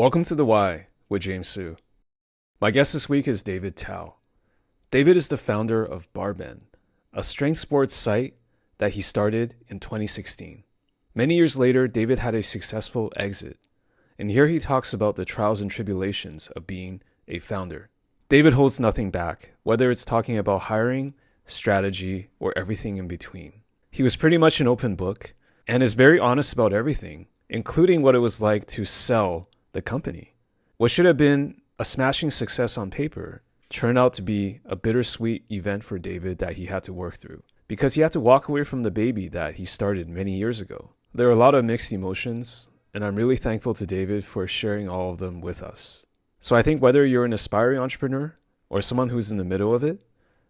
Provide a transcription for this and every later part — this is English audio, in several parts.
Welcome to The Why with James Hsu. My guest this week is David Tao. David is the founder of BarBend, a strength sports site that he started in 2016. Many years later, David had a successful exit, and here he talks about the trials and tribulations of being a founder. David holds nothing back, whether it's talking about hiring, strategy, or everything in between. He was pretty much an open book and is very honest about everything, including what it was like to sell the company. What should have been a smashing success on paper turned out to be a bittersweet event for David that he had to work through because he had to walk away from the baby that he started many years ago. There are a lot of mixed emotions, and I'm really thankful to David for sharing all of them with us. So I think whether you're an aspiring entrepreneur or someone who's in the middle of it,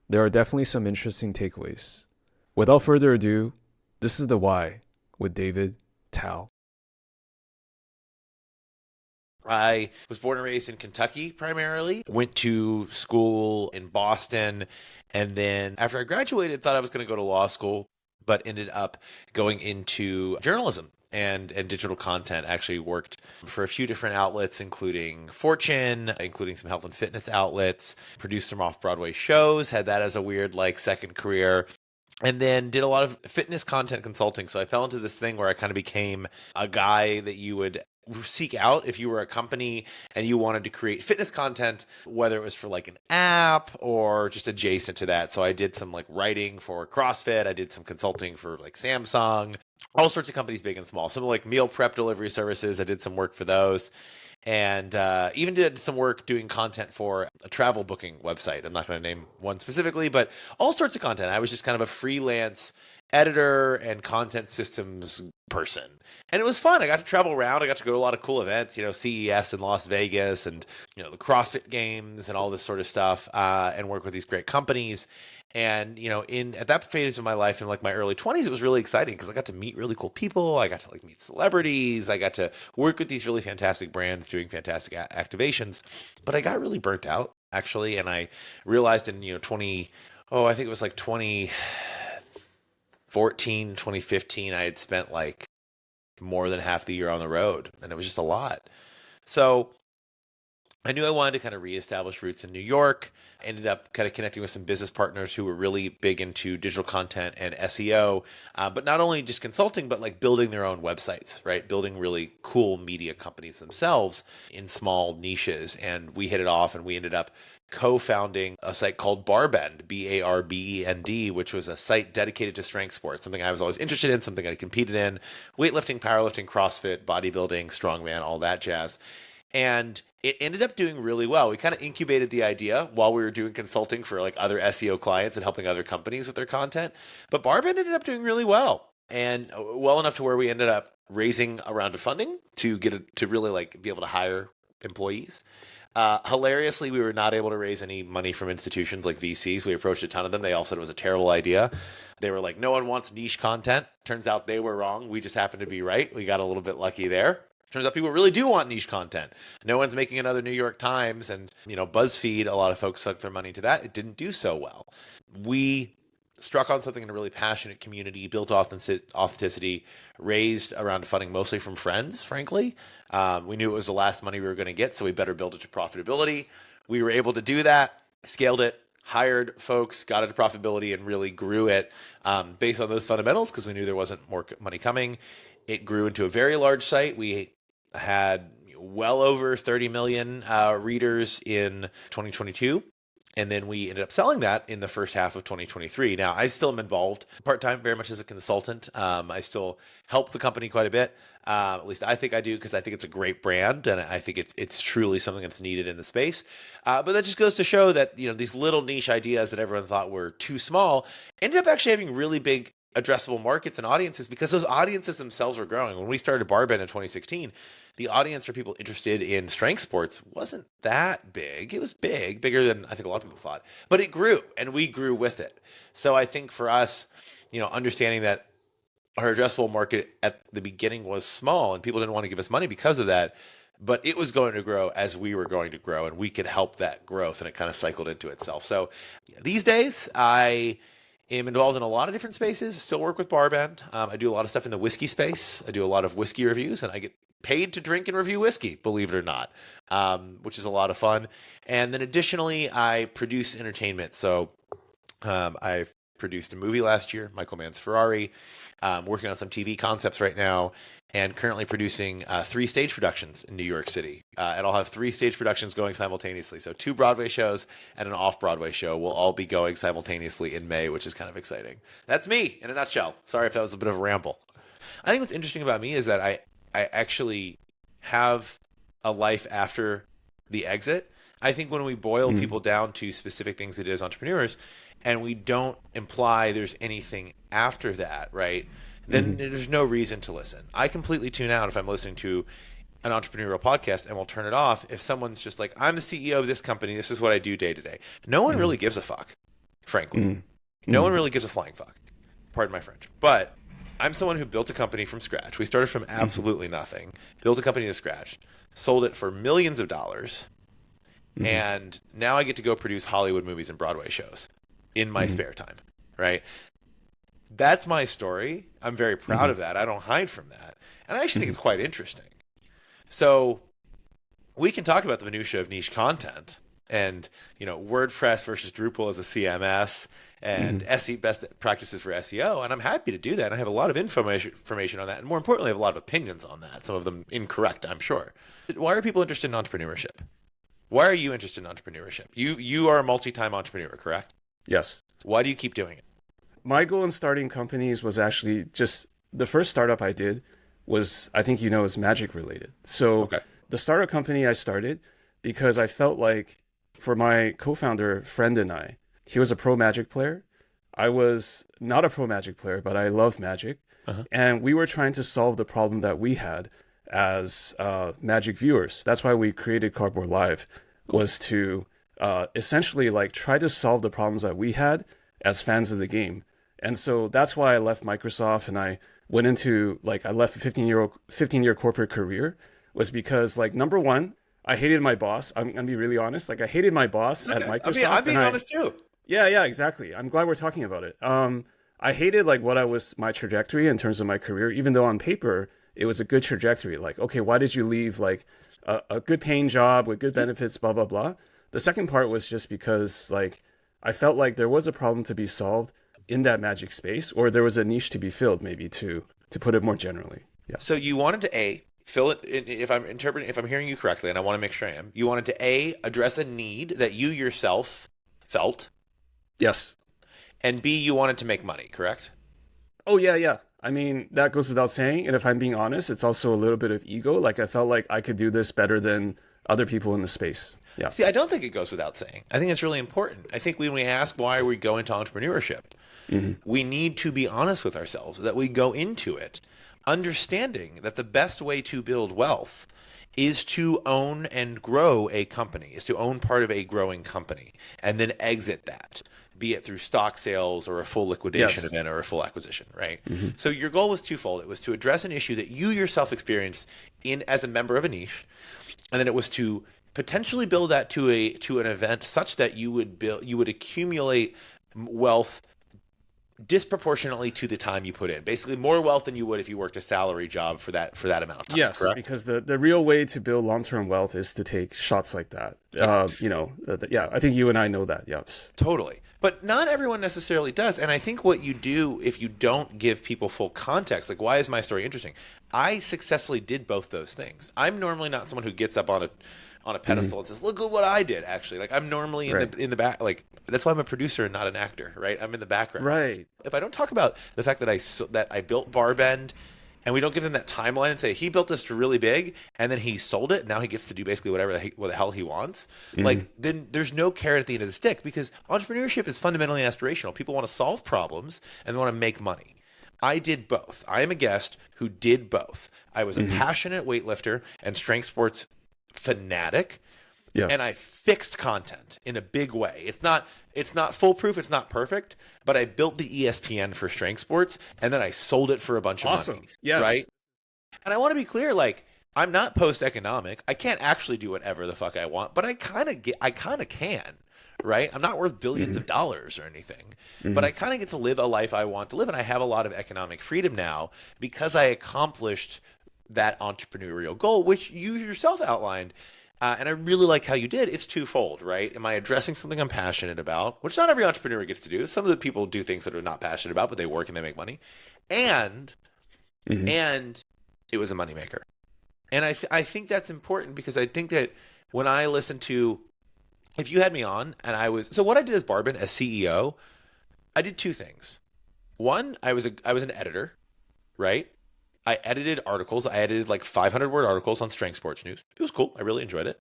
there are definitely some interesting takeaways. Without further ado, this is The Why with David Tao. I was born and raised in Kentucky primarily, went to school in Boston, and then after I graduated, thought I was going to go to law school, but ended up going into journalism and digital content. Actually worked for a few different outlets, including Fortune, including some health and fitness outlets, produced some off-Broadway shows, had that as a weird second career. And then did a lot of fitness content consulting. So I fell into this thing where I kind of became a guy that you would seek out if you were a company and you wanted to create fitness content, whether it was for an app or just adjacent to that. So I did some writing for CrossFit. I did some consulting for Samsung, all sorts of companies, big and small. Some meal prep delivery services. I did some work for those. And even did some work doing content for a travel booking website. I'm not going to name one specifically, but all sorts of content. I was just kind of a freelance editor and content systems person. And it was fun. I got to travel around. I got to go to a lot of cool events, CES in Las Vegas and, the CrossFit games and all this sort of stuff, and work with these great companies. And, at that phase of my life in my early 20s, it was really exciting because I got to meet really cool people. I got to meet celebrities. I got to work with these really fantastic brands doing fantastic activations. But I got really burnt out, actually. And I realized in, I think it was 2014, 2015, I had spent more than half the year on the road. And it was just a lot. So I knew I wanted to kind of reestablish roots in New York. Ended up kind of connecting with some business partners who were really big into digital content and SEO, but not only just consulting, but building their own websites, right? Building really cool media companies themselves in small niches. And we hit it off and we ended up co-founding a site called BarBend, BarBend, which was a site dedicated to strength sports, something I was always interested in, something I competed in, weightlifting, powerlifting, CrossFit, bodybuilding, strongman, all that jazz. And it ended up doing really well. We kind of incubated the idea while we were doing consulting for other SEO clients and helping other companies with their content. But BarBend ended up doing really well, and well enough to where we ended up raising a round of funding to really be able to hire employees. Hilariously, we were not able to raise any money from institutions like VCs. We approached a ton of them. They all said it was a terrible idea. They were no one wants niche content. Turns out they were wrong. We just happened to be right. We got a little bit lucky there. Turns out people really do want niche content. No one's making another New York Times and, BuzzFeed. A lot of folks sucked their money to that. It didn't do so well. We struck on something in a really passionate community, built authenticity, raised around funding mostly from friends, frankly. We knew it was the last money we were going to get, so we better build it to profitability. We were able to do that, scaled it, hired folks, got it to profitability, and really grew it based on those fundamentals because we knew there wasn't more money coming. It grew into a very large site. We had well over 30 million readers in 2022. And then we ended up selling that in the first half of 2023. Now, I still am involved part-time, very much as a consultant. I still help the company quite a bit. At least I think I do because I think it's a great brand and I think it's truly something that's needed in the space. But that just goes to show that these little niche ideas that everyone thought were too small ended up actually having really big addressable markets and audiences because those audiences themselves were growing. When we started BarBend in 2016, the audience for people interested in strength sports wasn't that big. It was bigger than I think a lot of people thought, but it grew and we grew with it. So I think for us, understanding that our addressable market at the beginning was small and people didn't want to give us money because of that, but it was going to grow as we were going to grow and we could help that growth, and it kind of cycled into itself. So these days I am involved in a lot of different spaces. Still work with BarBend. I do a lot of stuff in the whiskey space. I do a lot of whiskey reviews, and I get paid to drink and review whiskey, believe it or not, which is a lot of fun. And then additionally, I produce entertainment. So I produced a movie last year, Michael Mann's Ferrari. Working on some TV concepts right now, and currently producing 3 stage productions in New York City. And I'll have 3 stage productions going simultaneously. So 2 Broadway shows and an off-Broadway show will all be going simultaneously in May, which is kind of exciting. That's me in a nutshell. Sorry if that was a bit of a ramble. I think what's interesting about me is that I actually have a life after the exit. I think when we boil people down to specific things that is entrepreneurs, and we don't imply there's anything after that, right? Then there's no reason to listen. I completely tune out if I'm listening to an entrepreneurial podcast, and will turn it off if someone's just like, I'm the CEO of this company, this is what I do day to day. No one really gives a fuck, frankly. No one really gives a flying fuck. Pardon my French. But I'm someone who built a company from scratch. We started from absolutely nothing, built a company to scratch, sold it for millions of dollars, and now I get to go produce Hollywood movies and Broadway shows in my spare time, right? That's my story. I'm very proud of that. I don't hide from that. And I actually think it's quite interesting. So we can talk about the minutia of niche content and, WordPress versus Drupal as a CMS and best practices for SEO. And I'm happy to do that. And I have a lot of information on that. And more importantly, I have a lot of opinions on that. Some of them incorrect, I'm sure. Why are people interested in entrepreneurship? Why are you interested in entrepreneurship? You are a multi-time entrepreneur, correct? Yes. Why do you keep doing it? My goal in starting companies was actually just the first startup I did was, I think is magic related. So the startup company I started because I felt like for my co-founder friend and I, he was a pro Magic player. I was not a pro Magic player, but I love Magic. And we were trying to solve the problem that we had as Magic viewers. That's why we created Cardboard Live, was to essentially like try to solve the problems that we had as fans of the game. And so that's why I left Microsoft and I went into I left a 15-year corporate career, was because number one, I hated my boss. I'm gonna be really honest. I hated my boss at Microsoft. I'm being honest too. Yeah, exactly. I'm glad we're talking about it. I hated my trajectory in terms of my career, even though on paper it was a good trajectory. Okay, why did you leave a good paying job with good benefits, blah, blah, blah. The second part was just because I felt like there was a problem to be solved in that Magic space, or there was a niche to be filled, maybe to put it more generally. Yeah. So you wanted to fill it, if I'm hearing you correctly, and I want to make sure I am, you wanted to address a need that you yourself felt. Yes. And B, you wanted to make money, correct? Oh, yeah. I mean, that goes without saying. And if I'm being honest, it's also a little bit of ego. I felt like I could do this better than other people in the space. Yeah. See, I don't think it goes without saying. I think it's really important. I think when we ask why are we going to entrepreneurship, we need to be honest with ourselves that we go into it understanding that the best way to build wealth is to own and grow a company, is to own part of a growing company and then exit that, be it through stock sales or a full liquidation event or a full acquisition, right? So your goal was twofold. It was to address an issue that you yourself experienced as a member of a niche, and then it was to potentially build that to an event such that you would accumulate wealth disproportionately to the time you put in. Basically more wealth than you would if you worked a salary job for that amount of time. Yes, correct? Because the real way to build long-term wealth is to take shots like that. I think you and I know that. Yes. Totally. But not everyone necessarily does. And I think what you do if you don't give people full context, why is my story interesting? I successfully did both those things. I'm normally not someone who gets up on a pedestal and says, look at what I did, actually. I'm normally in the back. That's why I'm a producer and not an actor, right? I'm in the background. Right. If I don't talk about the fact that I built BarBend, and we don't give them that timeline and say he built this really big and then he sold it, now he gets to do basically whatever the hell he wants, then there's no carrot at the end of the stick, because entrepreneurship is fundamentally aspirational. People want to solve problems and they want to make money. I did both. I am a guest who did both. I was a passionate weightlifter and strength sports fanatic. Yeah. And I fixed content in a big way. It's not foolproof, it's not perfect, but I built the ESPN for strength sports and then I sold it for a bunch of money. Yes. Right? And I want to be clear, I'm not post-economic. I can't actually do whatever the fuck I want, but I kind of can, right? I'm not worth billions of dollars or anything, but I kind of get to live a life I want to live, and I have a lot of economic freedom now because I accomplished that entrepreneurial goal, which you yourself outlined. And I really like how you did. It's twofold, right? Am I addressing something I'm passionate about, which not every entrepreneur gets to do. Some of the people do things that are not passionate about, but they work and they make money. And Hmm. and it was a moneymaker. And I think that's important because I think that when I listen to, if you had me on and so what I did as BarBend as CEO, I did two things. One, I was an editor, right? I edited articles. I edited like 500-word articles on Strength Sports News. It was cool. I really enjoyed it.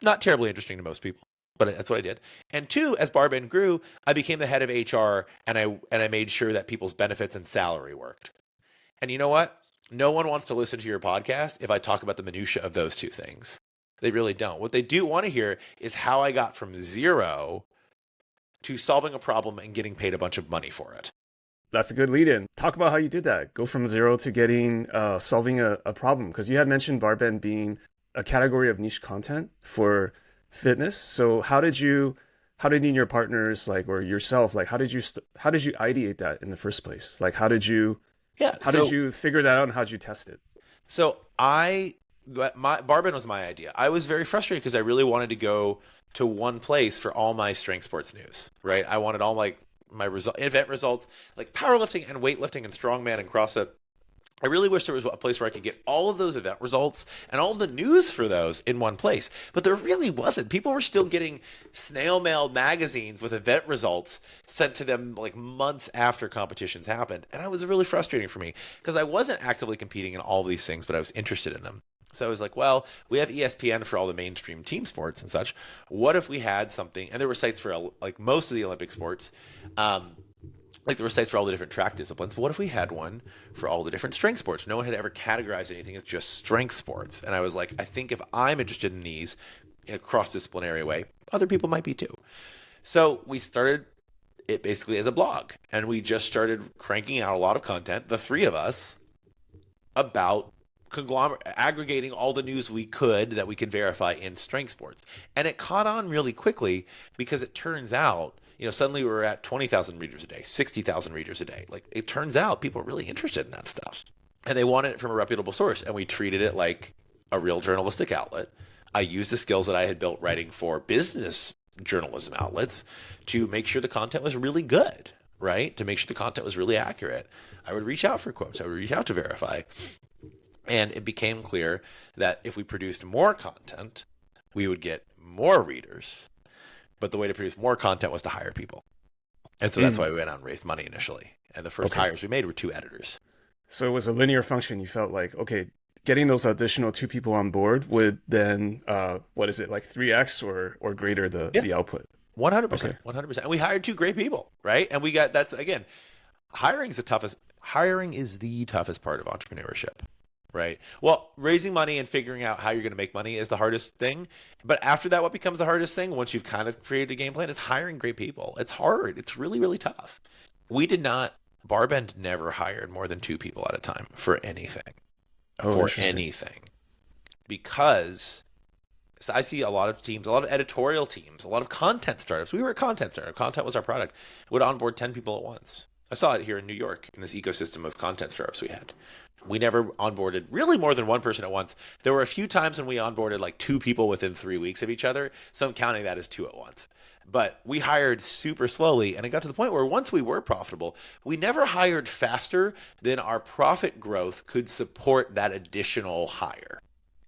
Not terribly interesting to most people, but that's what I did. And two, as BarBend grew, I became the head of HR, and I made sure that people's benefits and salary worked. And you know what? No one wants to listen to your podcast if I talk about the minutia of those two things. They really don't. What they do want to hear is how I got from zero to solving a problem and getting paid a bunch of money for it. That's a good lead in. Talk about how you did that. Go from zero to getting solving a problem. Because you had mentioned BarBend being a category of niche content for fitness. So how did you and your partners like or yourself like how did you ideate that in the first place? Like Yeah. how did you figure that out and how did you test it? So my BarBend was my idea. I was very frustrated because I really wanted to go to one place for all my strength sports news, right? I wanted all my event results, like powerlifting and weightlifting and strongman and CrossFit. I really wish there was a place where I could get all of those event results and all of the news for those in one place. But there really wasn't. People were still getting snail mail magazines with event results sent to them like months after competitions happened. And it was really frustrating for me because I wasn't actively competing in all of these things, but I was interested in them. So I was like, well, we have ESPN for all the mainstream team sports and such. What if we had something? And there were sites for like most of the Olympic sports. Like there were sites for all the different track disciplines. What if we had one for all the different strength sports? No one had ever categorized anything as just strength sports. And I was like, I think if I'm interested in these in a cross-disciplinary way, other people might be too. So we started it basically as a blog. And we just started cranking out a lot of content, the three of us, about aggregating all the news we could that we could verify in strength sports. And it caught on really quickly because it turns out, suddenly we were at 20,000 readers a day, 60,000 readers a day. Like it turns out people are really interested in that stuff and they wanted it from a reputable source. And we treated it like a real journalistic outlet. I used the skills that I had built writing for business journalism outlets to make sure the content was really good, right? To make sure the content was really accurate. I would reach out for quotes. I would reach out to verify. And it became clear that if we produced more content, we would get more readers. But the way to produce more content was to hire people. And so that's why we went out and raised money initially. And the first hires we made were 2 editors. So it was a linear function. You felt like, okay, getting those additional 2 people on board would then, what is it, like 3x or greater the output? 100%. Okay. 100%. And we hired 2 great people, right? And that's, again, hiring is the toughest part of entrepreneurship. Right. Well, raising money and figuring out how you're going to make money is the hardest thing. But after that, what becomes the hardest thing once you've kind of created a game plan is hiring great people. It's hard. It's really, really tough. BarBend never hired more than 2 people at a time for anything. Because I see a lot of teams, a lot of editorial teams, a lot of content startups. We were a content startup. Content was our product. Would onboard 10 people at once. I saw it here in New York in this ecosystem of content startups we had. We never onboarded really more than 1 person at once. There were a few times when we onboarded like 2 people within 3 weeks of each other. So I'm counting that as 2 at once. But we hired super slowly. And it got to the point where once we were profitable, we never hired faster than our profit growth could support that additional hire.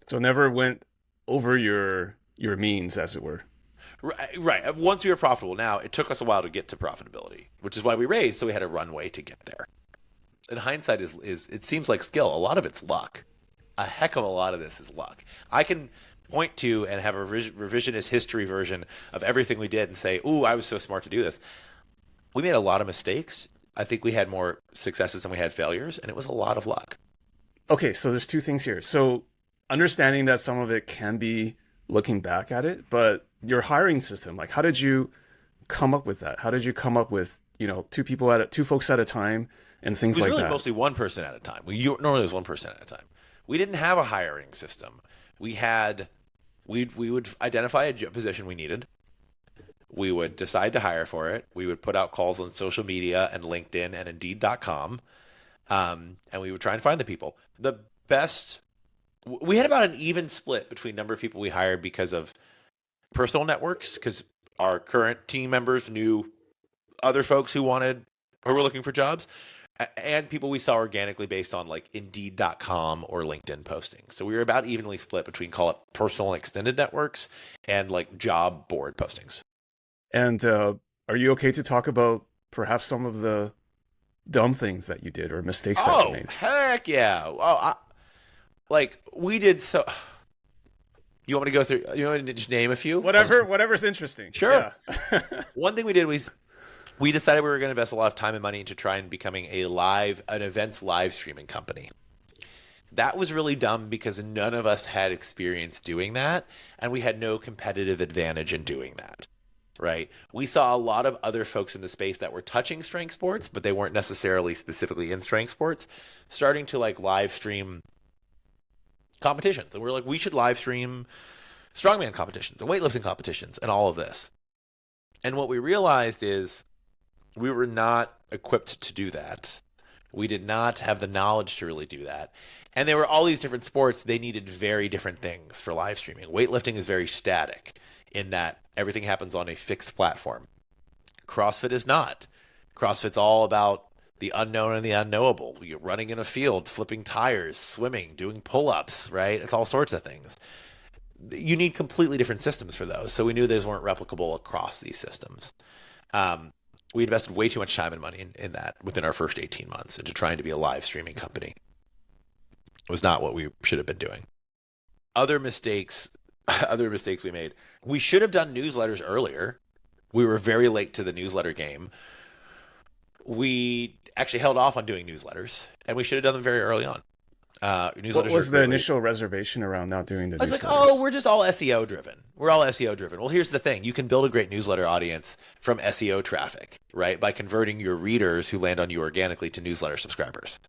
So never went over your means, as it were. Right. Once we were profitable, now it took us a while to get to profitability, which is why we raised. So we had a runway to get there. In hindsight is it seems like skill. A lot of it's luck. A heck of a lot of this is luck. I can point to and have a revisionist history version of everything we did and say, ooh, I was so smart to do this. We made a lot of mistakes. I think we had more successes than we had failures, and it was a lot of luck. Okay, so there's 2 things here. So understanding that some of it can be looking back at it, but your hiring system, like how did you come up with that? How did you come up with, 2 folks at a time? And things like that. It was really mostly 1 person at a time. Normally it was 1 person at a time. We didn't have a hiring system. We would identify a position we needed. We would decide to hire for it. We would put out calls on social media and LinkedIn and Indeed.com. And we would try and find the people. The best, we had about an even split between number of people we hired because of personal networks, because our current team members knew other folks who were looking for jobs, and people we saw organically based on like Indeed.com or LinkedIn postings. So we were about evenly split between, call it, personal and extended networks and like job board postings. And are you okay to talk about perhaps some of the dumb things that you did or mistakes that you Oh, made? heck yeah. Like we did so. You want me to go through? You want me to just name a few? Whatever's interesting. Sure. Yeah. One thing we did was we decided we were going to invest a lot of time and money into trying becoming an events live streaming company. That was really dumb because none of us had experience doing that, and we had no competitive advantage in doing that. Right? We saw a lot of other folks in the space that were touching strength sports, but they weren't necessarily specifically in strength sports, starting to like live stream competitions. And we're like, we should live stream strongman competitions and weightlifting competitions and all of this. And what we realized is we were not equipped to do that. We did not have the knowledge to really do that. And there were all these different sports. They needed very different things for live streaming. Weightlifting is very static in that everything happens on a fixed platform. CrossFit is not. CrossFit's all about the unknown and the unknowable. You're running in a field, flipping tires, swimming, doing pull-ups, right? It's all sorts of things. You need completely different systems for those. So we knew those weren't replicable across these systems. We invested way too much time and money in that within our first 18 months into trying to be a live streaming company. It was not what we should have been doing. Other mistakes we made. We should have done newsletters earlier. We were very late to the newsletter game. We actually held off on doing newsletters, and we should have done them very early on. What was the initial reservation around not doing the newsletters? I was like, oh, we're just all SEO driven. We're all SEO driven. Well, here's the thing. You can build a great newsletter audience from SEO traffic, right? By converting your readers who land on you organically to newsletter subscribers.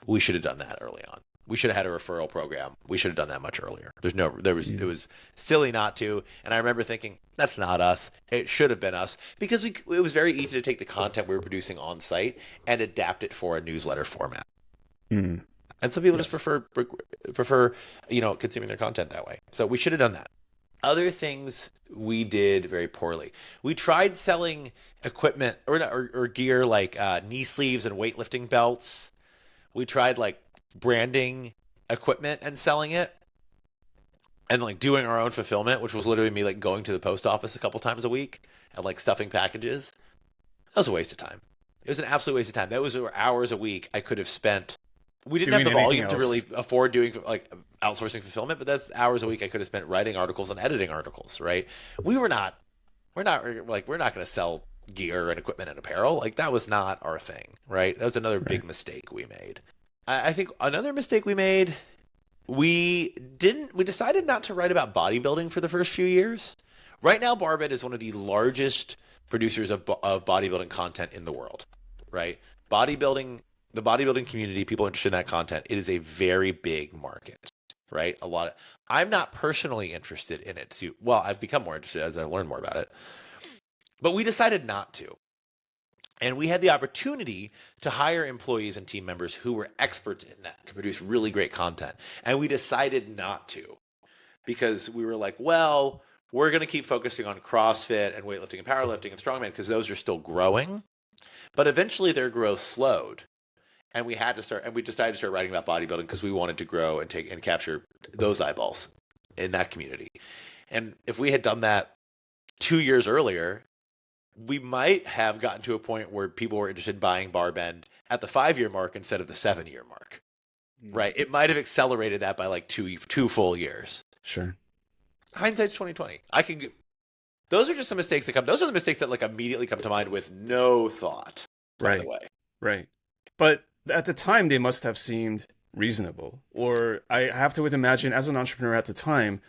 We should have done that early on. We should have had a referral program. We should have done that much earlier. It was silly not to. And I remember thinking, that's not us. It should have been us, because it was very easy to take the content we were producing on site and adapt it for a newsletter format. Mm. And some people just prefer, consuming their content that way. So we should have done that. Other things we did very poorly. We tried selling equipment or gear like knee sleeves and weightlifting belts. We tried like branding equipment and selling it, and like doing our own fulfillment, which was literally me like going to the post office a couple times a week and like stuffing packages. That was a waste of time. It was an absolute waste of time. That was hours a week I could have spent. We didn't have the volume to really afford doing like outsourcing fulfillment, but that's hours a week I could have spent writing articles and editing articles, right? We're not going to sell gear and equipment and apparel. Like that was not our thing, right? That was another big mistake we made. I think another mistake we made, we decided not to write about bodybuilding for the first few years. Right now, BarBend is one of the largest producers of bodybuilding content in the world, right? The bodybuilding community, people interested in that content, it is a very big market, right? I'm not personally interested in it. I've become more interested as I learn more about it. But we decided not to. And we had the opportunity to hire employees and team members who were experts in that, could produce really great content. And we decided not to, because we were like, well, we're going to keep focusing on CrossFit and weightlifting and powerlifting and strongman because those are still growing. But eventually their growth slowed. And we decided to start writing about bodybuilding because we wanted to grow and capture those eyeballs in that community. And if we had done that 2 years earlier, we might have gotten to a point where people were interested in buying BarBend at the 5-year mark instead of the 7-year mark, right? It might have accelerated that by like two full years. Sure. Hindsight's 2020. Those are just some mistakes that come. Those are the mistakes that like immediately come to mind with no thought. By the way. Right. But at the time, they must have seemed reasonable. Or I have to imagine, as an entrepreneur at the time,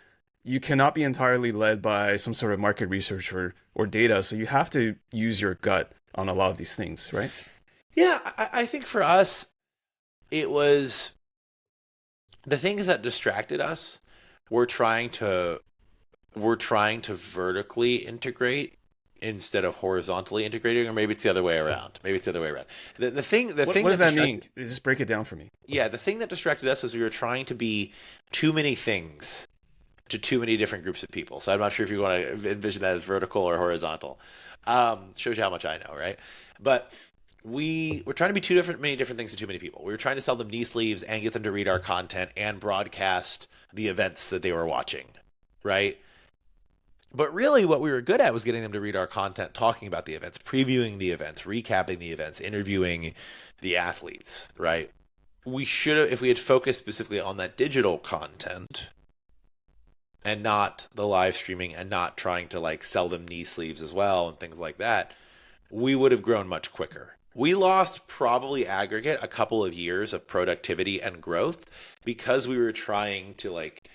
you cannot be entirely led by some sort of market research or data. So you have to use your gut on a lot of these things, right? Yeah, I think for us, it was the things that distracted us. We're trying to vertically integrate instead of horizontally integrating, or maybe it's the other way around. Maybe it's the other way around. The thing What does that that mean? Just break it down for me. yeah, the thing that distracted us was we were trying to be too many things to too many different groups of people. So I'm not sure if you want to envision that as vertical or horizontal. Shows you how much I know, right? But we were trying to be many different things to too many people. We were trying to sell them knee sleeves and get them to read our content and broadcast the events that they were watching, right? But really what we were good at was getting them to read our content, talking about the events, previewing the events, recapping the events, interviewing the athletes, right? We should have, if we had focused specifically on that digital content and not the live streaming and not trying to like sell them knee sleeves as well and things like that, we would have grown much quicker. We lost probably aggregate a couple of years of productivity and growth because we were trying to like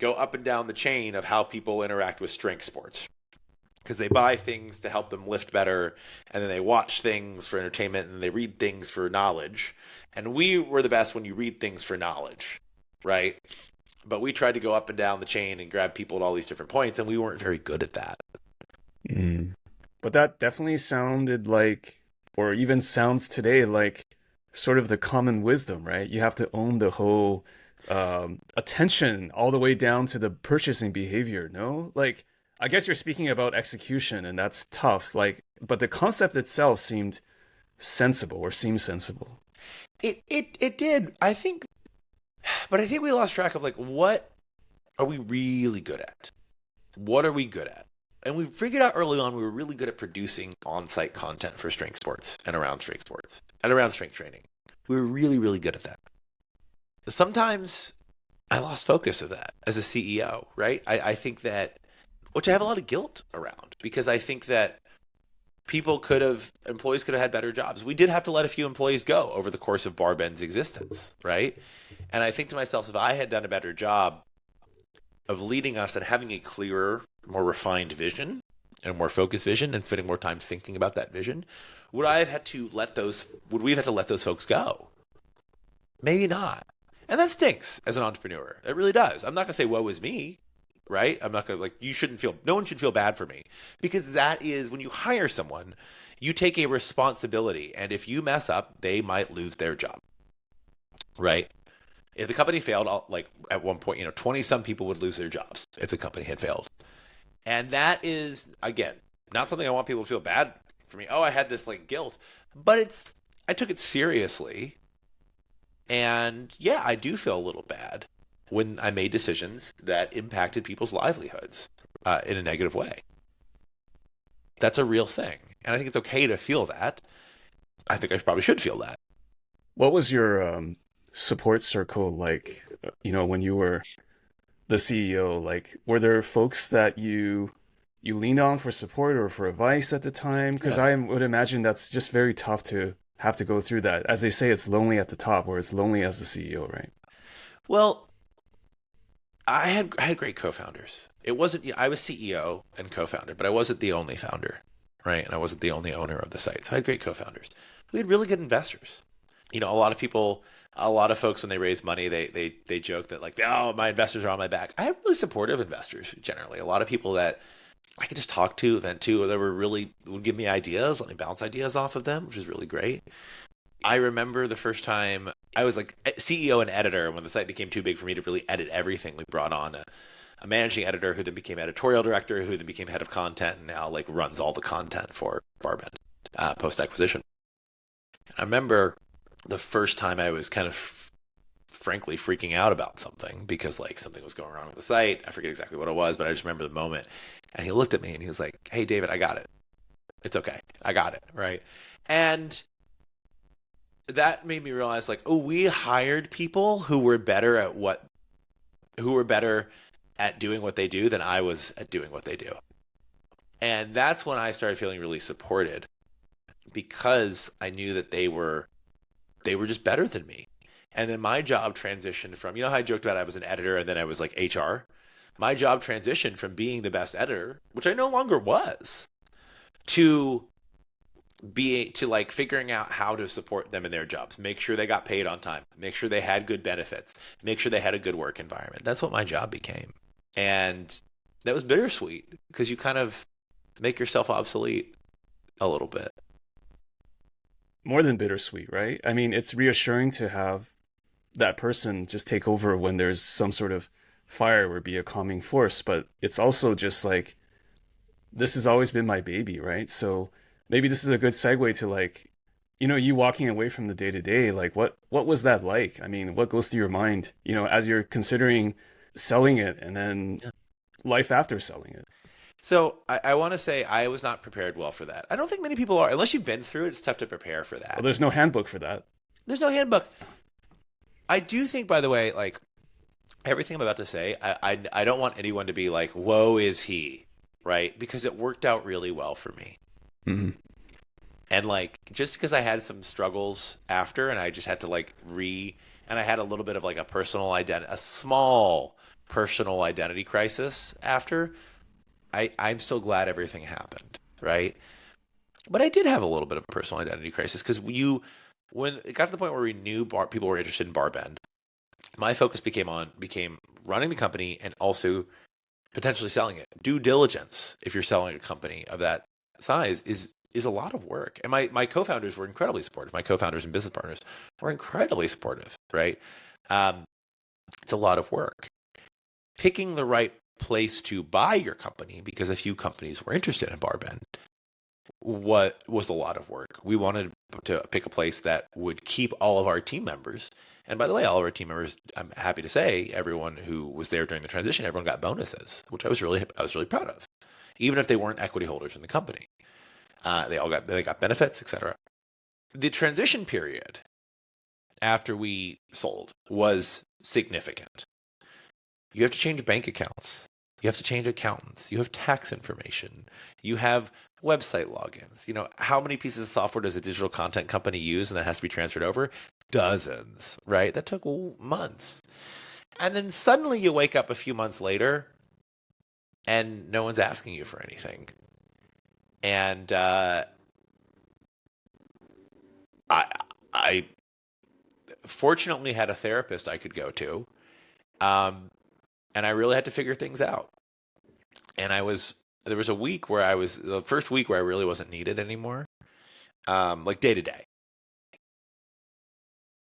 go up and down the chain of how people interact with strength sports. Because they buy things to help them lift better, and then they watch things for entertainment, and they read things for knowledge. And we were the best when you read things for knowledge, right? But we tried to go up and down the chain and grab people at all these different points, and we weren't very good at that. Mm. But that definitely sounded like, or even sounds today like, sort of the common wisdom, right? You have to own the whole attention all the way down to the purchasing behavior, no? Like, I guess you're speaking about execution, and that's tough. Like, but the concept itself seemed sensible, or seems sensible. It did. I think, but I think we lost track of like what are we really good at? What are we good at? And we figured out early on we were really good at producing on-site content for strength sports and around strength sports and around strength training. We were really, really good at that. Sometimes I lost focus of that as a CEO, right? I think that, which I have a lot of guilt around, because I think that employees could have had better jobs. We did have to let a few employees go over the course of BarBend's existence, right? And I think to myself, if I had done a better job of leading us and having a clearer, more refined vision and more focused vision and spending more time thinking about that vision, would we have had to let those folks go? Maybe not. And that stinks as an entrepreneur. It really does. I'm not going to say, woe is me, right? I'm not going to no one should feel bad for me, because that is when you hire someone, you take a responsibility. And if you mess up, they might lose their job, right? If the company failed, at one point, 20 some people would lose their jobs if the company had failed. And that is, again, not something I want people to feel bad for me. Oh, I had this guilt, but I took it seriously. And yeah, I do feel a little bad when I made decisions that impacted people's livelihoods in a negative way. That's a real thing. And I think it's okay to feel that. I think I probably should feel that. What was your support circle like, when you were the CEO? Like, were there folks that you leaned on for support or for advice at the time? Because Yeah. I would imagine that's just very tough to have to go through that. As they say, it's lonely at the top, or it's lonely as the CEO, right? Well, I had great co-founders. It wasn't, I was CEO and co-founder, but I wasn't the only founder, right? And I wasn't the only owner of the site. So I had great co-founders. We had really good investors. A lot of folks, when they raise money, they joke that oh, my investors are on my back. I have really supportive investors generally. A lot of people that I could just talk to, vent to, that would give me ideas, let me bounce ideas off of them, which is really great. I remember the first time I was CEO and editor, when the site became too big for me to really edit everything. We brought on a managing editor who then became editorial director, who then became head of content, and now runs all the content for BarBend post acquisition. I remember the first time I was kind of frankly freaking out about something because something was going wrong with the site. I forget exactly what it was, but I just remember the moment. And he looked at me and he was like, "Hey, David, I got it. It's okay. I got it." Right. And that made me realize we hired people who were better at doing what they do than I was at doing what they do. And that's when I started feeling really supported, because I knew that they were just better than me. And then my job transitioned from, how I joked about I was an editor and then I was HR. My job transitioned from being the best editor, which I no longer was, to figuring out how to support them in their jobs, make sure they got paid on time, make sure they had good benefits, make sure they had a good work environment. That's what my job became. And that was bittersweet, because you kind of make yourself obsolete a little bit. More than bittersweet, right? I mean, it's reassuring to have that person just take over when there's some sort of fire or be a calming force, but it's also just like, this has always been my baby, right? So maybe this is a good segue to like, you walking away from the day to day, like what was that like? I mean, what goes through your mind, as you're considering selling it and then Yeah. life after selling it? So I want to say I was not prepared well for that. I don't think many people are. Unless you've been through it, it's tough to prepare for Well, that. there's no handbook for that. There's no handbook. I do think, by the way, like everything I'm about to say, I don't want anyone to be like, woe is he, right? Because it worked out really well for me. Mm-hmm. And like, just because I had some struggles after and I just had to like and I had a little bit of like a small personal identity crisis after, I'm so glad everything happened, right? But I did have a little bit of a personal identity crisis because when it got to the point where we knew people were interested in BarBend, my focus became running the company and also potentially selling it. Due diligence, if you're selling a company of that size, is a lot of work. And my co-founders were incredibly supportive. My co-founders and business partners were incredibly supportive, right? It's a lot of work. Picking the right place to buy your company, because a few companies were interested in BarBend, what was a lot of work. We wanted to pick a place that would keep all of our team members. And by the way, all of our team members, I'm happy to say, everyone who was there during the transition, everyone got bonuses, which I was really proud of, even if they weren't equity holders in the company. They got benefits, etc. The transition period after we sold was significant. You have to change bank accounts. You have to change accountants. You have tax information. You have website logins. How many pieces of software does a digital content company use and that has to be transferred over? Dozens, right? That took months. And then suddenly you wake up a few months later and no one's asking you for anything. And I fortunately had a therapist I could go to. And I really had to figure things out. And there was the first week where I really wasn't needed anymore. Like day to day.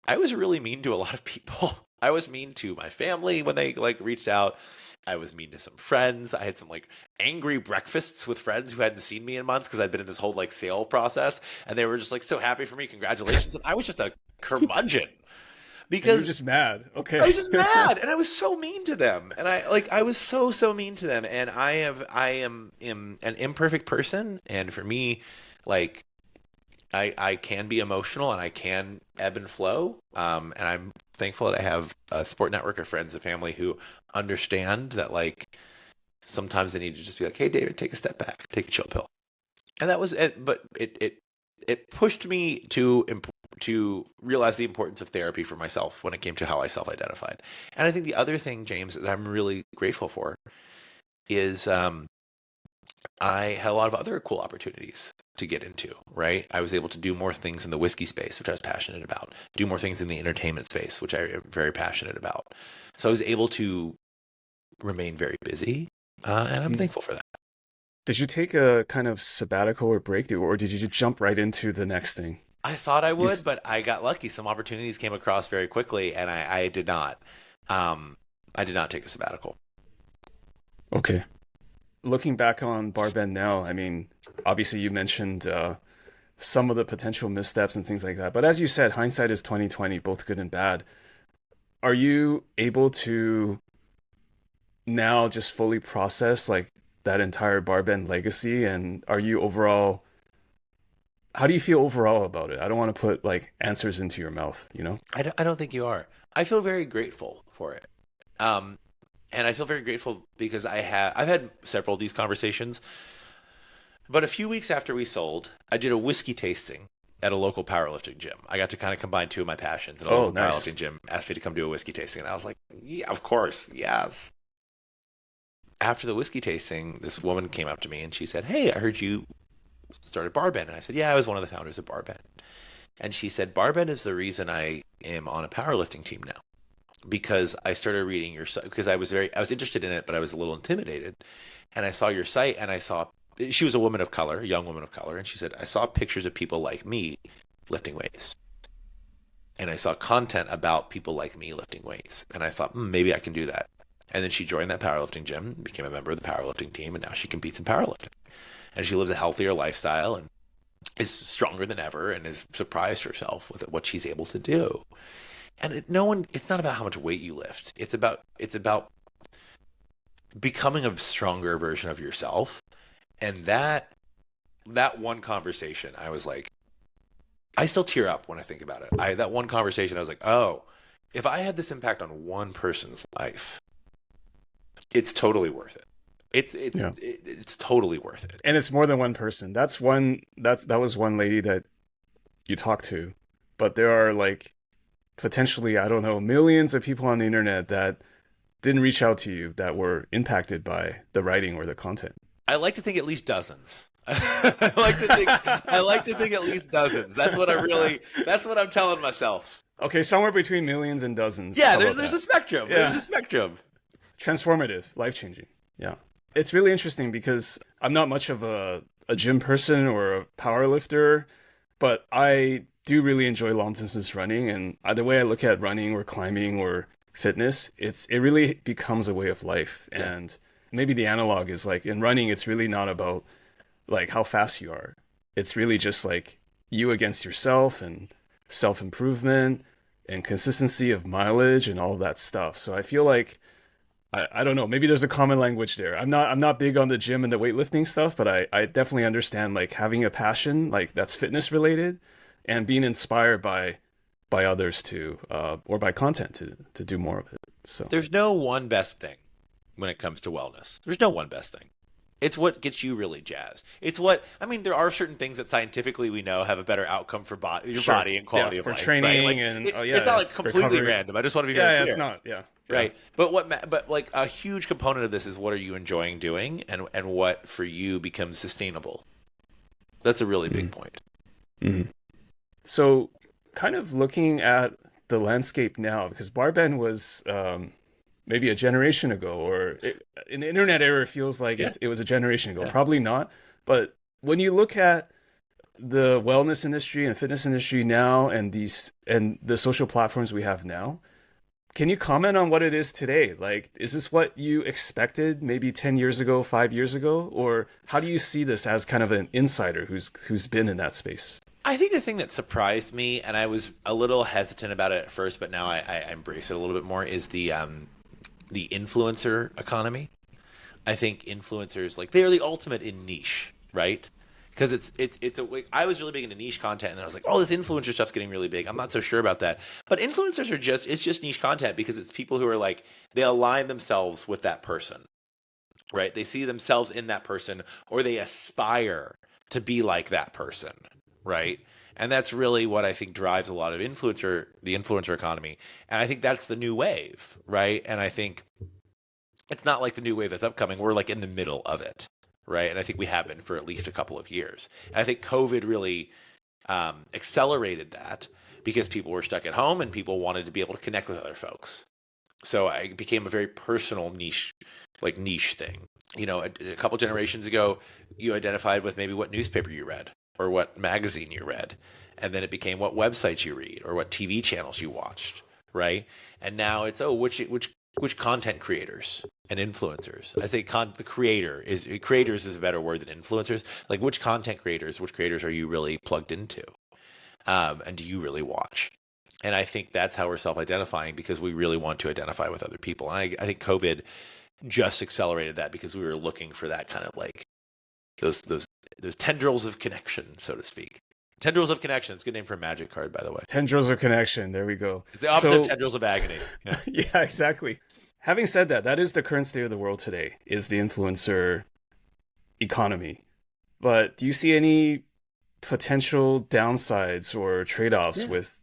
I was really mean to a lot of people. I was mean to my family when they like reached out. I was mean to some friends. I had some like angry breakfasts with friends who hadn't seen me in months because I'd been in this whole like sale process, and they were just like so happy for me. Congratulations. And I was just a curmudgeon. And you're Because just mad. Okay. I was just mad, and I was so mean to them, and I was so mean to them, and I am an imperfect person, and for me, like I can be emotional and I can ebb and flow, and I'm thankful that I have a support network of friends and family who understand that like sometimes they need to just be like, hey David, take a step back, take a chill pill, and that was it. But it pushed me to realize the importance of therapy for myself when it came to how I self-identified. And I think the other thing, James, that I'm really grateful for is I had a lot of other cool opportunities to get into, right? I was able to do more things in the whiskey space, which I was passionate about, do more things in the entertainment space, which I am very passionate about. So I was able to remain very busy, and I'm thankful for that. Did you take a kind of sabbatical or break, or did you just jump right into the next thing? I thought I would, but I got lucky. Some opportunities came across very quickly, and I did not. I did not take a sabbatical. Okay. Looking back on BarBend now, I mean, obviously you mentioned some of the potential missteps and things like that. But as you said, hindsight is 2020, both good and bad. Are you able to now just fully process like that entire BarBend legacy? And are you overall, how do you feel overall about it? I don't want to put like answers into your mouth, you know? I don't think you are. I feel very grateful for it. And I feel very grateful because I've had several of these conversations. But a few weeks after we sold, I did a whiskey tasting at a local powerlifting gym. I got to kind of combine two of my passions. And a local Nice. powerlifting gym asked me to come do a whiskey tasting. And I was like, yeah, of course. Yes. After the whiskey tasting, this woman came up to me and she said, hey, I heard you started BarBend. And I said, yeah, I was one of the founders of BarBend. And she said, BarBend is the reason I am on a powerlifting team now. Because I started reading your site, because I was interested in it, but I was a little intimidated. And I saw your site and I saw she was a woman of color, a young woman of color, and she said, I saw pictures of people like me lifting weights. And I saw content about people like me lifting weights. And I thought, maybe I can do that. And then she joined that powerlifting gym, became a member of the powerlifting team, and now she competes in powerlifting. And she lives a healthier lifestyle and is stronger than ever and has surprised herself with what she's able to do. And it's not about how much weight you lift. It's about becoming a stronger version of yourself. And that one conversation, I was like, I still tear up when I think about it. That one conversation, I was like, oh, if I had this impact on one person's life, it's totally worth it. It's totally worth it. And it's more than one person. That was one lady that you talked to, but there are like potentially, I don't know, millions of people on the internet that didn't reach out to you that were impacted by the writing or the content. I like to think at least dozens. I like to think at least dozens. That's what I'm telling myself. Okay, somewhere between millions and dozens. Yeah, there's a spectrum. Yeah. There's a spectrum. Transformative, life-changing. Yeah. It's really interesting because I'm not much of a gym person or a power lifter, but I do really enjoy long distance running, and the way I look at running or climbing or fitness, it really becomes a way of life. Yeah. And maybe the analog is like in running, it's really not about like how fast you are. It's really just like you against yourself and self-improvement and consistency of mileage and all of that stuff. So I feel like I don't know, maybe there's a common language there. I'm not big on the gym and the weightlifting stuff, but I definitely understand like having a passion like that's fitness related and being inspired by others to or by content to do more of it. So there's no one best thing when it comes to wellness. There's no one best thing. It's what gets you really jazzed. There are certain things that scientifically we know have a better outcome for your body and quality of life. For training, right? It's not like completely recovery. Random. I just want to be very clear. It's not. Yeah. Right. But like a huge component of this is what are you enjoying doing and what for you becomes sustainable. That's a really big point. Mm-hmm. So kind of looking at the landscape now, because BarBend was maybe a generation ago, or in the internet era, it feels like it was a generation ago. Yeah. Probably not. But when you look at the wellness industry and fitness industry now and the social platforms we have now, can you comment on what it is today? Like, is this what you expected maybe 10 years ago, 5 years ago? Or how do you see this as kind of an insider who's been in that space? I think the thing that surprised me, and I was a little hesitant about it at first, but now I embrace it a little bit more, is the influencer economy. I think influencers, like, they are the ultimate in niche, right? Because I was really big into niche content, and I was like, oh, this influencer stuff's getting really big. I'm not so sure about that. But influencers it's just niche content because it's people who are like, they align themselves with that person, right? They see themselves in that person, or they aspire to be like that person, right? And that's really what I think drives a lot of the influencer economy. And I think that's the new wave, right? And I think it's not like the new wave that's upcoming. We're like in the middle of it, right? And I think we have been for at least a couple of years. And I think COVID really accelerated that because people were stuck at home and people wanted to be able to connect with other folks. So it became a very personal niche thing. You know, a couple generations ago, you identified with maybe what newspaper you read or what magazine you read. And then it became what websites you read or what TV channels you watched, right? And now it's, which content creators and influencers. I say creators is a better word than influencers. Like, which content creators, which creators are you really plugged into? And do you really watch? And I think that's how we're self-identifying, because we really want to identify with other people. And I think COVID just accelerated that because we were looking for that kind of like those tendrils of connection, so to speak. Tendrils of connection. It's a good name for a magic card, by the way. Tendrils of connection. There we go. It's the opposite of tendrils of agony. Yeah. Yeah, exactly. Having said that, that is the current state of the world today, is the influencer economy. But do you see any potential downsides or trade-offs with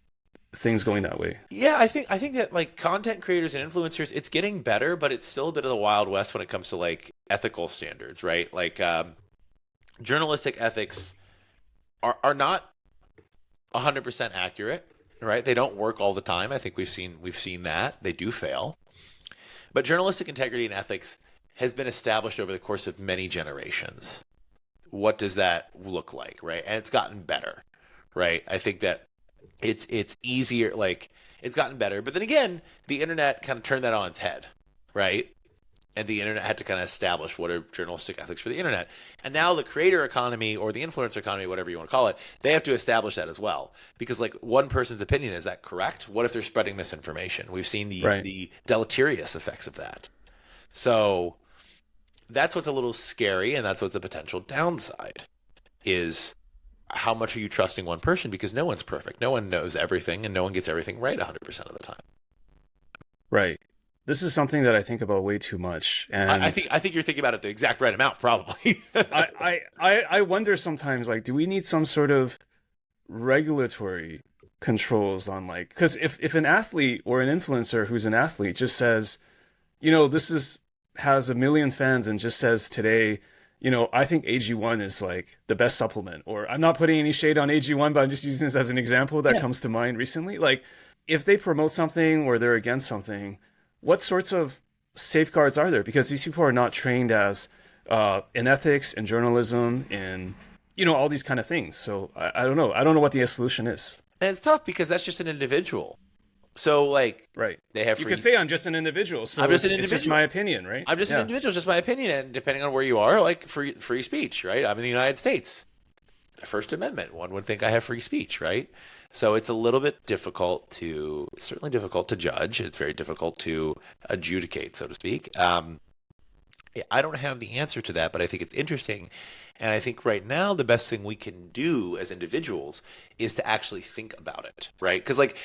things going that way? Yeah, I think that like content creators and influencers, it's getting better, but it's still a bit of the Wild West when it comes to like ethical standards, right? Like journalistic ethics are not 100% accurate, right? They don't work all the time. I think we've seen that. They do fail. But journalistic integrity and ethics has been established over the course of many generations, what does that look like, right? And it's gotten better, right? I think that it's easier, like it's gotten better. But then again, the internet kind of turned that on its head, right? And the internet had to kind of establish what are journalistic ethics for the internet. And now the creator economy or the influencer economy, whatever you want to call it, they have to establish that as well. Because like one person's opinion, is that correct? What if they're spreading misinformation? We've seen the deleterious effects of that. So that's what's a little scary, and that's what's a potential downside is how much are you trusting one person, because no one's perfect. No one knows everything and no one gets everything right 100% of the time. Right. This is something that I think about way too much, and I think you're thinking about it the exact right amount, probably. I wonder sometimes, like, do we need some sort of regulatory controls on, like, because if an athlete or an influencer who's an athlete just says, this is has 1 million fans and just says today, I think AG1 is like the best supplement, or I'm not putting any shade on AG1, but I'm just using this as an example that comes to mind recently. Like, if they promote something or they're against something, what sorts of safeguards are there? Because these people are not trained as in ethics and journalism and all these kind of things. So I don't know. I don't know what the solution is. And it's tough because that's just an individual. So like, right? They have. You could say I'm just an individual. So I'm just an individual. It's just my opinion, right? I'm just an individual. It's just my opinion, and depending on where you are, like free speech, right? I'm in the United States. The First Amendment. One would think I have free speech, right? So it's a little bit certainly difficult to judge. It's very difficult to adjudicate, so to speak. I don't have the answer to that, but I think it's interesting. And I think right now the best thing we can do as individuals is to actually think about it, right? Because like,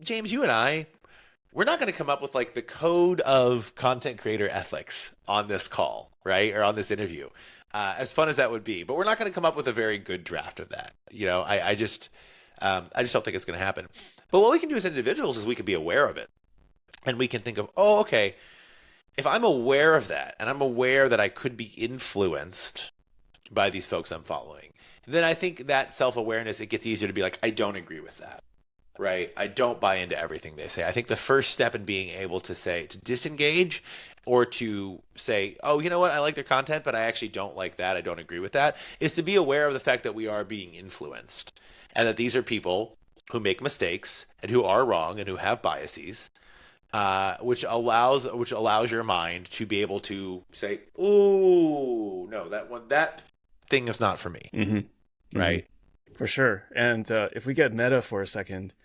James, you and I, we're not going to come up with like the code of content creator ethics on this call, right? Or on this interview. As fun as that would be, but we're not going to come up with a very good draft of that. I just don't think it's going to happen. But what we can do as individuals is we can be aware of it, and we can think of, oh, okay, if I'm aware of that, and I'm aware that I could be influenced by these folks I'm following, then I think that self-awareness, it gets easier to be like, I don't agree with that, right? I don't buy into everything they say. I think the first step in being able to disengage or to say, oh, you know what, I like their content, but I actually don't like that, I don't agree with that, is to be aware of the fact that we are being influenced and that these are people who make mistakes and who are wrong and who have biases, which allows your mind to be able to say, oh, no, that thing is not for me, right? For sure. And if we get meta for a second,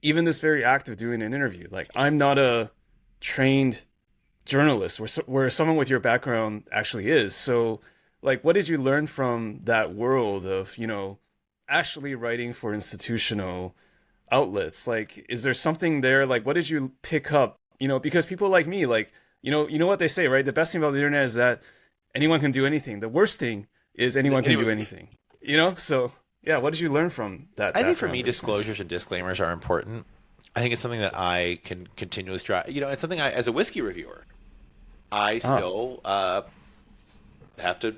even this very act of doing an interview, like, I'm not a trained journalist where someone with your background actually is. So like, what did you learn from that world of, actually writing for institutional outlets? Like, is there something there? Like, what did you pick up? Because people like me, like, you know what they say, right? The best thing about the internet is that anyone can do anything. The worst thing is anyone can do anything, So yeah, what did you learn from that? I think for me, disclosures and disclaimers are important. I think it's something that I can continuously try. It's something as a whiskey reviewer, I still have to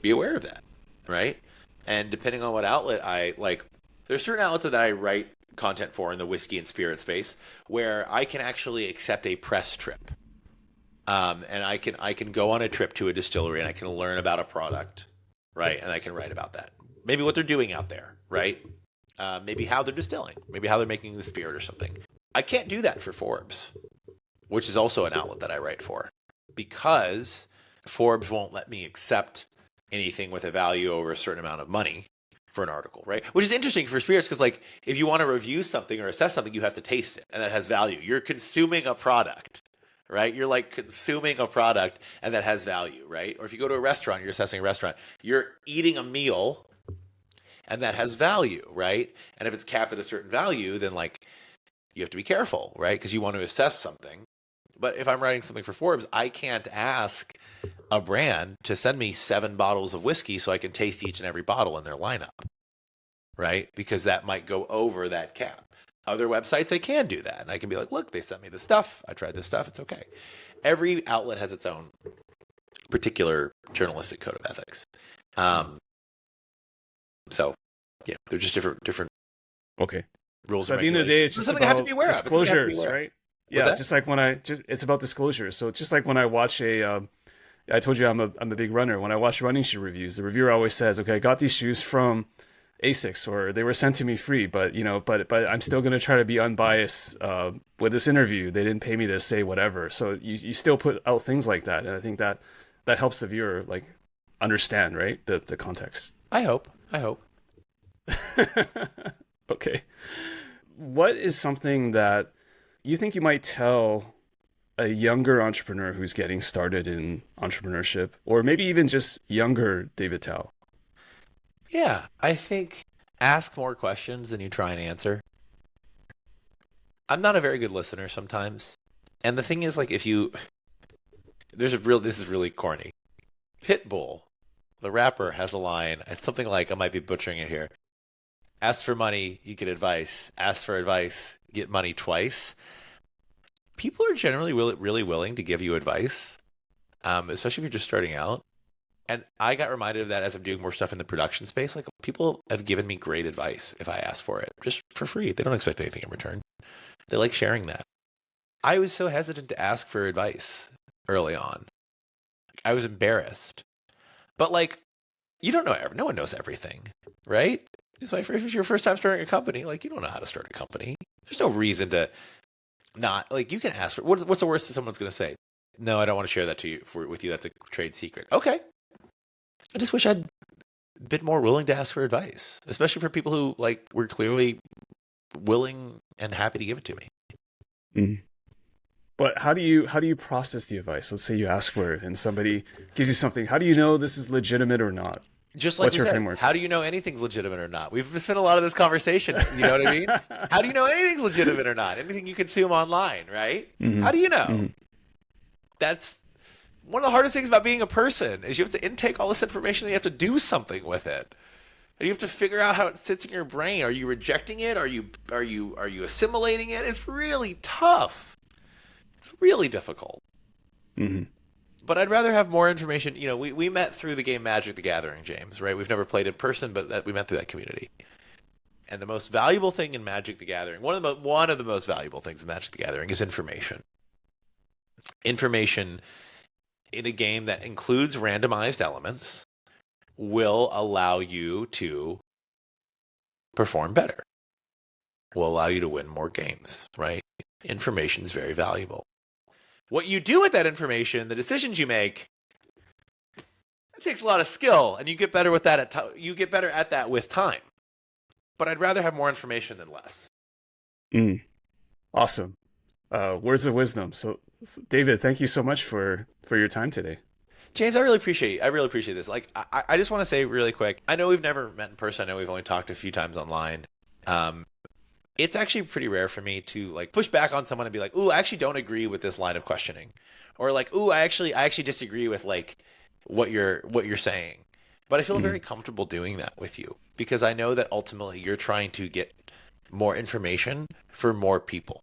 be aware of that, right? And depending on what outlet I like, there's certain outlets that I write content for in the whiskey and spirit space where I can actually accept a press trip, and I can go on a trip to a distillery and I can learn about a product, right? And I can write about that, maybe what they're doing out there, right? Maybe how they're distilling, maybe how they're making the spirit or something. I can't do that for Forbes, which is also an outlet that I write for, because Forbes won't let me accept anything with a value over a certain amount of money for an article, right? Which is interesting for spirits, because like, if you want to review something or assess something, you have to taste it, and that has value. You're consuming a product, right? You're like consuming a product, and that has value, right? Or if you go to a restaurant, you're assessing a restaurant, you're eating a meal, and that has value, right? And if it's capped at a certain value, then like, you have to be careful, right? Because you want to assess something. But if I'm writing something for Forbes, I can't ask a brand to send me 7 bottles of whiskey so I can taste each and every bottle in their lineup, right? Because that might go over that cap. Other websites, I can do that. And I can be like, look, they sent me this stuff. I tried this stuff. It's okay. Every outlet has its own particular journalistic code of ethics. So, yeah, they're just different okay rules. So at the end of the day, it's just something I have to be aware of. Disclosures, right? Yeah, just like when it's about disclosures. So just like when I watch a I told you I'm a big runner. When I watch running shoe reviews, the reviewer always says, "Okay, I got these shoes from ASICS, or they were sent to me free, but but I'm still gonna try to be unbiased with this interview. They didn't pay me to say whatever." So you still put out things like that, and I think that helps the viewer like understand, right, the context. I hope. Okay, what is something that you think you might tell a younger entrepreneur who's getting started in entrepreneurship, or maybe even just younger David Tao? Yeah, I think ask more questions than you try and answer. I'm not a very good listener sometimes. And the thing is, like, this is really corny. Pitbull, the rapper, has a line. It's something like, I might be butchering it here. Ask for money, you get advice. Ask for advice, get money twice. People are generally really willing to give you advice, especially if you're just starting out. And I got reminded of that as I'm doing more stuff in the production space. Like, people have given me great advice if I ask for it, just for free. They don't expect anything in return. They like sharing that. I was so hesitant to ask for advice early on. I was embarrassed. But like, you don't know, no one knows everything, right? It's like, if it's your first time starting a company, like, you don't know how to start a company. There's no reason to not, like, you can ask for, what's the worst that someone's going to say? No, I don't want to share that with you. That's a trade secret. Okay. I just wish I'd been more willing to ask for advice, especially for people who like were clearly willing and happy to give it to me. Mm. But how do you process the advice? Let's say you ask for it and somebody gives you something. How do you know this is legitimate or not? Just like what's you your said, framework? How do you know anything's legitimate or not? We've spent a lot of this conversation. You know what I mean? How do you know anything's legitimate or not? Anything you consume online, right? Mm-hmm. How do you know? Mm-hmm. That's one of the hardest things about being a person is you have to intake all this information and you have to do something with it. And you have to figure out how it sits in your brain. Are you rejecting it? Are you assimilating it? It's really tough. It's really difficult. Mm-hmm. But I'd rather have more information. You know, we met through the game Magic the Gathering, James, right? We've never played in person, but we met through that community. And the most valuable thing in Magic the Gathering, one of the most valuable things in Magic the Gathering is information. Information in a game that includes randomized elements will allow you to perform better, will allow you to win more games, right? Information is very valuable. What you do with that information, the decisions you make, it takes a lot of skill, and you get better with that. You get better at that with time. But I'd rather have more information than less. Awesome. Words of wisdom. So, David, thank you so much for your time today. James, I really appreciate this. Like, I just want to say really quick, I know we've never met in person. I know we've only talked a few times online. It's actually pretty rare for me to like push back on someone and be like, "Ooh, I actually don't agree with this line of questioning," or like, "Ooh, I actually disagree with like what you're saying." But I feel very comfortable doing that with you because I know that ultimately you're trying to get more information for more people.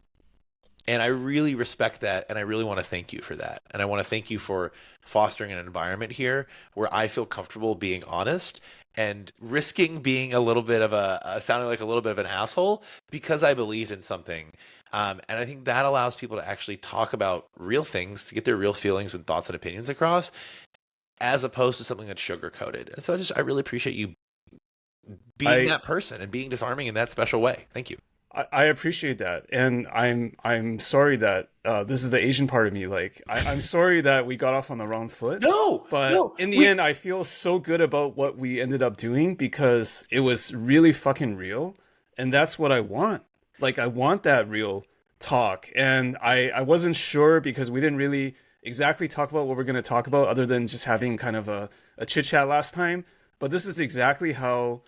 And I really respect that, and I really want to thank you for that. And I want to thank you for fostering an environment here where I feel comfortable being honest and risking being a little bit of sounding like a little bit of an asshole because I believe in something. And I think that allows people to actually talk about real things, to get their real feelings and thoughts and opinions across, as opposed to something that's sugar-coated. And so I really appreciate you being that person and being disarming in that special way. Thank you. I appreciate that, and I'm sorry that this is the Asian part of me. Like, I'm sorry that we got off on the wrong foot. But in the end, I feel so good about what we ended up doing because it was really fucking real, and that's what I want. Like, I want that real talk, and I wasn't sure because we didn't really exactly talk about what we're going to talk about, other than just having kind of a chit chat last time. But this is exactly how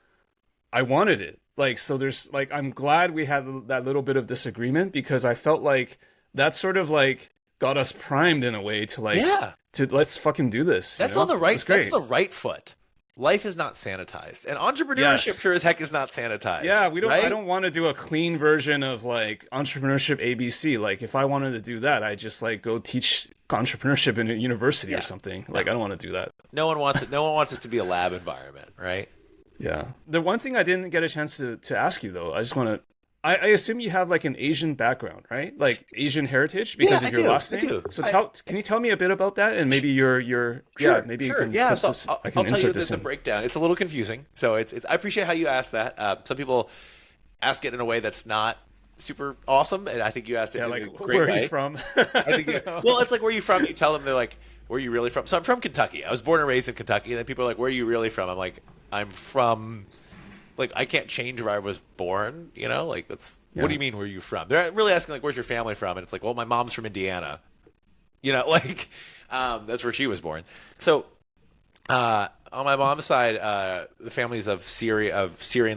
I wanted it. Like, so there's like, I'm glad we had that little bit of disagreement because I felt like that sort of like got us primed in a way to like, to let's fucking do this. That's on the right. That's the right foot. Life is not sanitized, and entrepreneurship sure as heck is not sanitized. Yeah, we don't. Right? I don't want to do a clean version of like entrepreneurship ABC. Like, if I wanted to do that, I just like go teach entrepreneurship in a university or something. Like, I don't want to do that. No one wants it. No one wants it to be a lab environment, right? Yeah. The one thing I didn't get a chance to ask you though, I assume you have like an Asian background, right? Like Asian heritage Yeah, because I of your do. last I name. do. So can you tell me a bit about that and maybe your yeah, Sure, maybe you sure. can Yeah, put so this I'll, I I'll can tell you insert the, this the in. breakdown. It's a little confusing. So I appreciate how you asked that. Some people ask it in a way that's not super awesome, and I think you asked it Yeah, in like a where great are you way. from? I think well, it's like where are you from? You tell them they're like, where are you really from? So I'm from Kentucky. I was born and raised in Kentucky, and then people are like, where are you really from? I'm like, I'm from like I can't change where I was born. Like that's what do Yeah. you mean where are you from? They're really asking like where's your family from, and it's like, well, my mom's from Indiana. Like that's where she was born. So on my mom's side, the family's of Syrian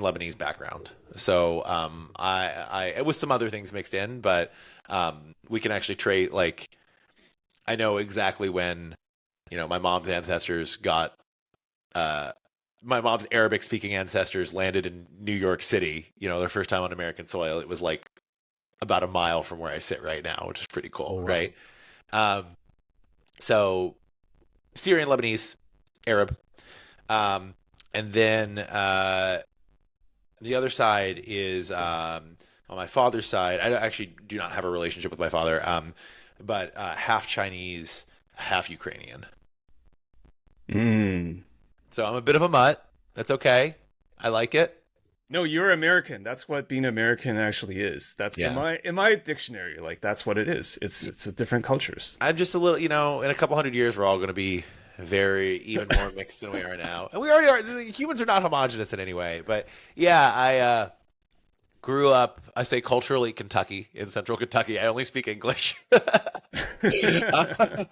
Lebanese background. So it was some other things mixed in, but we can actually trade. Like I know exactly when my mom's ancestors got uh, my mom's Arabic speaking ancestors landed in New York City. Their first time on American soil. It was like about a mile from where I sit right now, which is pretty Oh cool, wow. right? Um, so Syrian Lebanese Arab. Um, and then the other side is on my father's side. I actually do not have a relationship with my father, but half Chinese, half Ukrainian. Mm. So I'm a bit of a mutt. That's okay. I like it. No, you're American. That's what being American actually is. That's Yeah. in my dictionary. Like that's what it is. It's a different cultures. I'm just a little, in a couple hundred years, we're all going to be even more mixed than we are now. And we already are. Humans are not homogenous in any way. But yeah, I grew up, I say culturally, Kentucky, in central Kentucky. I only speak English,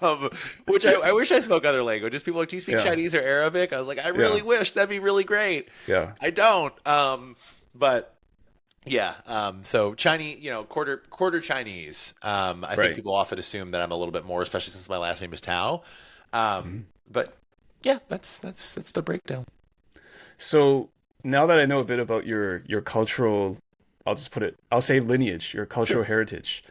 um, which I wish I spoke other languages. People are like, do you speak Yeah. Chinese or Arabic? I was like, I really Yeah. wish. That'd be really great. Yeah. I don't. But yeah, so Chinese, quarter Chinese. I think Right. people often assume that I'm a little bit more, especially since my last name is Tao. Um, Mhm. but yeah, that's the breakdown. So now that I know a bit about your cultural, I'll say lineage, your Sure. cultural heritage.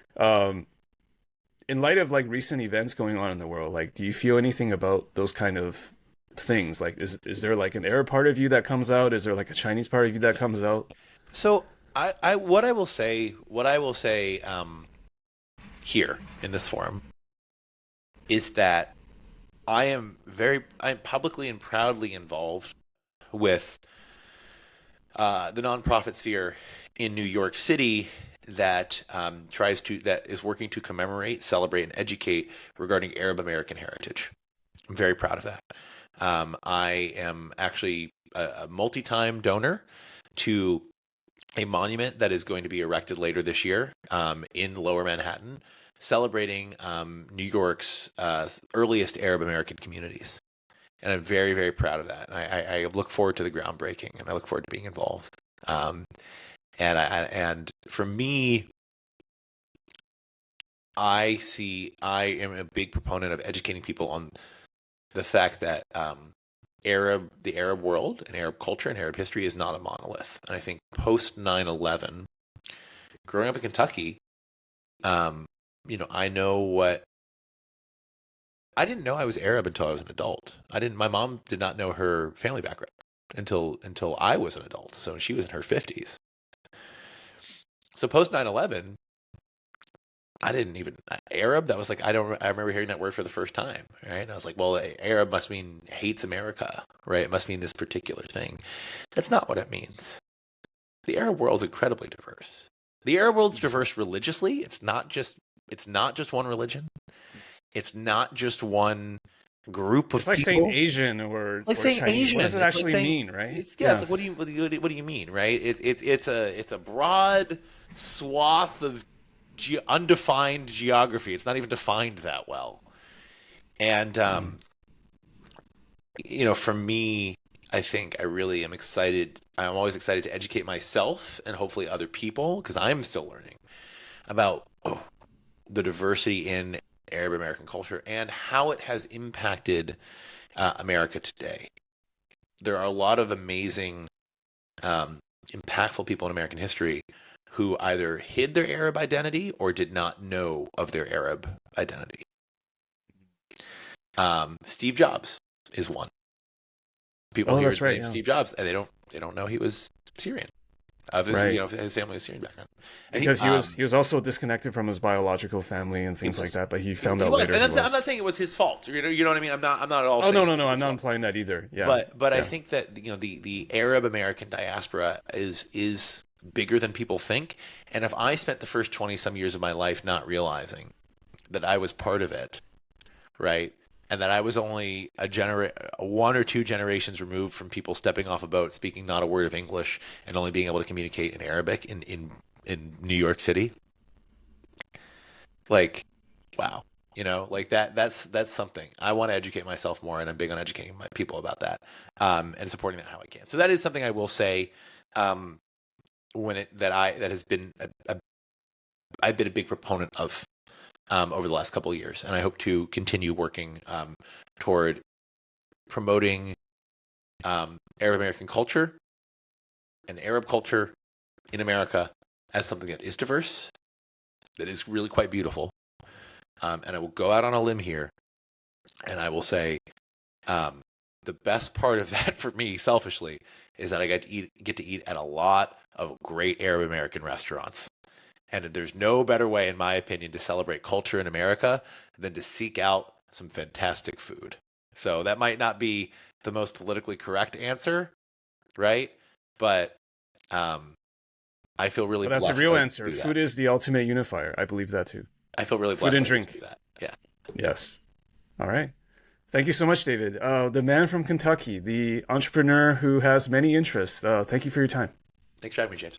In light of like recent events going on in the world, like do you feel anything about those kind of things? Like is there like an Arab part of you that comes out? Is there like a Chinese part of you that comes out? So what I will say here in this forum is that I'm publicly and proudly involved with the nonprofit sphere in New York City that that is working to commemorate, celebrate, and educate regarding Arab American heritage. I'm very proud of that. I am actually a multi-time donor to a monument that is going to be erected later this year in Lower Manhattan, celebrating New York's earliest Arab American communities. And I'm very, very proud of that. I look forward to the groundbreaking, and I look forward to being involved. Um, and for me, I am a big proponent of educating people on the fact that the Arab world and Arab culture and Arab history is not a monolith. And I think post 9/11, growing up in Kentucky, I know what I didn't know I was Arab until I was an adult. My mom did not know her family background until I was an adult. So she was in her 50s. So post 9/11, I didn't even Arab. That was like I remember hearing that word for the first time, right? And I was like, well, Arab must mean hates America, right? It must mean this particular thing. That's not what it means. The Arab world is incredibly diverse. The Arab world's diverse religiously. It's not just one religion. It's not just one group It's of like saying people. Asian Like or saying Chinese. What does Asian. it It's like actually saying mean, right? it's Yeah. like what do you mean, right? It's a broad swath of undefined geography. It's not even defined that well. And Mm. for me, I think I really am excited. I'm always excited to educate myself and hopefully other people because I'm still learning about the diversity in Arab American culture and how it has impacted America today. There are a lot of amazing, impactful people in American history who either hid their Arab identity or did not know of their Arab identity. Steve Jobs is one. People Oh, hear that's his right. name, Yeah. Steve Jobs, and they don't know he was Syrian. of his, Right. his family's Syrian background. And Because he was also disconnected from his biological family and he things like was, that, but he he, found he out was, later and he I'm not was. saying it was his fault. You know what I mean? I'm not at all Oh saying no, it no, was no, I'm his not fault. implying that either. Yeah. But I Yeah. think that the Arab American diaspora is bigger than people think. And if I spent the first 20 some years of my life not realizing that I was part of it, right? And that I was only one or two generations removed from people stepping off a boat, speaking not a word of English, and only being able to communicate in Arabic in New York City. Like, wow, like that's something. I want to educate myself more, and I'm big on educating my people about that, and supporting that how I can. So that is something I will say, um, that has been I've been a big proponent of, over the last couple of years, and I hope to continue working, toward promoting, Arab American culture and Arab culture in America as something that is diverse, that is really quite beautiful. And I will go out on a limb here, and I will say, um, the best part of that for me, selfishly, is that I get to eat at a lot of great Arab American restaurants. And there's no better way, in my opinion, to celebrate culture in America than to seek out some fantastic food. So that might not be the most politically correct answer, right? But, um, I feel really But that's the blessed real that I get to answer. do Food that. is the ultimate unifier. I believe that too. I feel really Food blessed and that I get to do drink. that. Yeah. Yes. All right. Thank you so much, David. The man from Kentucky, the entrepreneur who has many interests. Thank you for your time. Thanks for having me, James.